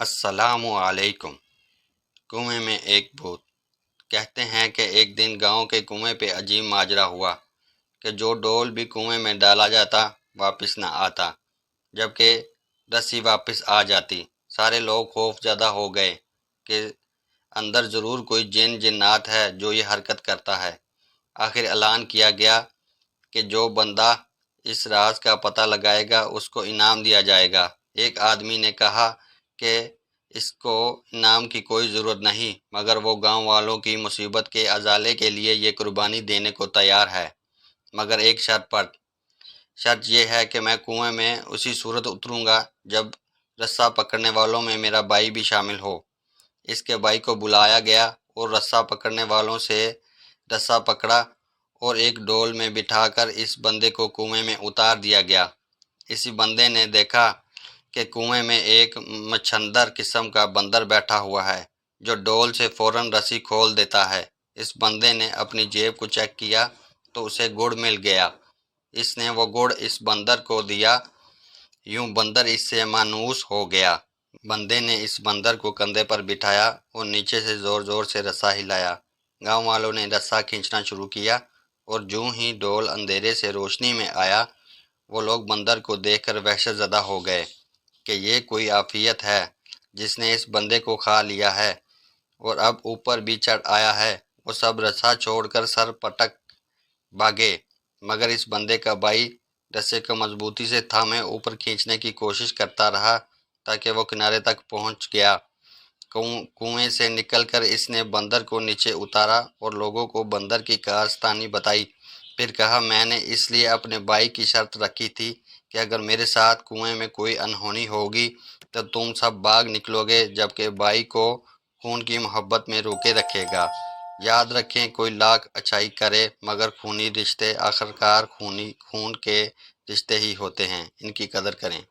السلام علیکم۔ کنویں میں ایک بھوت۔ کہتے ہیں کہ ایک دن گاؤں کے کنویں پہ عجیب ماجرا ہوا کہ جو ڈول بھی کنویں میں ڈالا جاتا واپس نہ آتا، جبکہ رسی واپس آ جاتی۔ سارے لوگ خوف زدہ ہو گئے کہ اندر ضرور کوئی جن جنات ہے جو یہ حرکت کرتا ہے۔ آخر اعلان کیا گیا کہ جو بندہ اس راز کا پتہ لگائے گا اس کو انعام دیا جائے گا۔ ایک آدمی نے کہا کہ اس کو انعام کی کوئی ضرورت نہیں، مگر وہ گاؤں والوں کی مصیبت کے ازالے کے لیے یہ قربانی دینے کو تیار ہے، مگر ایک شرط پر۔ شرط یہ ہے کہ میں کنویں میں اسی صورت اتروں گا جب رسا پکڑنے والوں میں میرا بھائی بھی شامل ہو۔ اس کے بھائی کو بلایا گیا اور رسا پکڑنے والوں سے رسا پکڑا اور ایک ڈول میں بٹھا کر اس بندے کو کنویں میں اتار دیا گیا۔ اسی بندے نے دیکھا کہ کنویں میں ایک مچھندر قسم کا بندر بیٹھا ہوا ہے جو ڈول سے فوراً رسی کھول دیتا ہے۔ اس بندے نے اپنی جیب کو چیک کیا تو اسے گڑ مل گیا۔ اس نے وہ گڑ اس بندر کو دیا، یوں بندر اس سے مانوس ہو گیا۔ بندے نے اس بندر کو کندھے پر بٹھایا اور نیچے سے زور زور سے رسا ہلایا۔ گاؤں والوں نے رسا کھینچنا شروع کیا اور جوں ہی ڈول اندھیرے سے روشنی میں آیا، وہ لوگ بندر کو دیکھ کر وحشت زدہ ہو گئے کہ یہ کوئی عافیت ہے جس نے اس بندے کو کھا لیا ہے اور اب اوپر بھی چڑھ آیا ہے۔ وہ سب رسا چھوڑ کر سر پٹک بھاگے، مگر اس بندے کا بھائی رسے کو مضبوطی سے تھامے اوپر کھینچنے کی کوشش کرتا رہا تاکہ وہ کنارے تک پہنچ گیا۔ کنویں سے نکل کر اس نے بندر کو نیچے اتارا اور لوگوں کو بندر کی کارستانی بتائی۔ پھر کہا، میں نے اس لیے اپنے بھائی کی شرط رکھی تھی کہ اگر میرے ساتھ کنویں میں کوئی انہونی ہوگی تو تم سب بھاگ نکلو گے، جبکہ بھائی کو خون کی محبت میں روکے رکھے گا۔ یاد رکھیں، کوئی لاکھ اچھائی کرے مگر خونی رشتے آخرکار خون کے رشتے ہی ہوتے ہیں، ان کی قدر کریں۔